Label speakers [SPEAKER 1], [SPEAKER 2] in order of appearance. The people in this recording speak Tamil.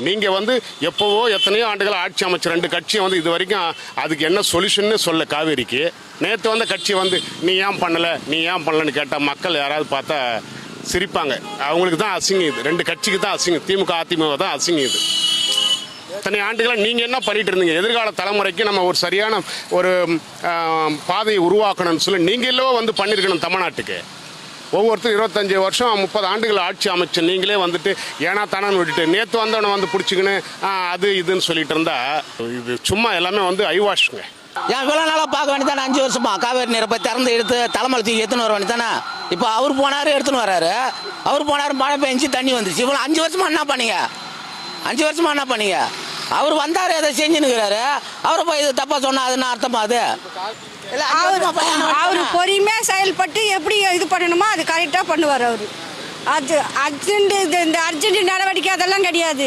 [SPEAKER 1] நீங்கள் வந்து எப்போவோ எத்தனையோ ஆண்டுகள் ஆட்சி அமைச்ச 2 கட்சியை வந்து இது வரைக்கும் அதுக்கு என்ன சொல்யூஷன்னு சொல்ல காவேரிக்கு. நேற்று வந்த கட்சி வந்து நீ ஏன் பண்ணலன்னு கேட்டால் மக்கள் யாராவது பார்த்தா சிரிப்பாங்க. அவங்களுக்கு தான் அசிங்கம் இது. 2 கட்சிக்கு தான் அசிங்கம். திமுக அதிமுக தான் அசிங்கம் இது. இத்தனை ஆண்டுகளாக நீங்கள் என்ன பண்ணிட்டு இருந்தீங்க? எதிர்கால தலைமுறைக்கு நம்ம ஒரு சரியான ஒரு பாதையை உருவாக்கணும்னு சொல்லி நீங்களே வந்து பண்ணியிருக்கணும் தமிழ்நாட்டுக்கு. ஒவ்வொருத்தரும் 25 வருஷம் 30 ஆண்டுகள் ஆட்சி அமைச்சு நீங்களே வந்துட்டு ஏன்னா தானு விட்டுட்டு நேற்று வந்தவனை வந்து பிடிச்சிக்கின்னு அது இதுன்னு சொல்லிட்டு இருந்தா இது சும்மா எல்லாமே வந்து ஐவாஷுங்க.
[SPEAKER 2] ஏன் இவ்வளோ நாளாக பார்க்க வேண்டியதானே? 5 வருஷமா காவேரி நீரை போய் திறந்து எடுத்து தலைமலை தூக்கி எடுத்துன்னு வர வேண்டியதானே? இப்போ அவர் போனார் எடுத்துன்னு வராரு. அவர் போனார் மழை பெஞ்சு தண்ணி வந்துச்சு. இவ்வளோ 5 வருஷமா என்ன பண்ணீங்க? 5 வருஷமா என்ன பண்ணீங்க? அவர் வந்தார் எதை செஞ்சுன்னுக்கிறாரு. அவரை போய் இது தப்பாக சொன்னா அதுன்னு அர்த்தமா? அது
[SPEAKER 3] அவர் பொறுமையாக செயல்பட்டு எப்படி இது பண்ணணுமோ அது கரெக்டாக பண்ணுவார். அவர் அது அர்ஜென்ட் இந்த அர்ஜென்ட் நடவடிக்கை அதெல்லாம் கிடையாது.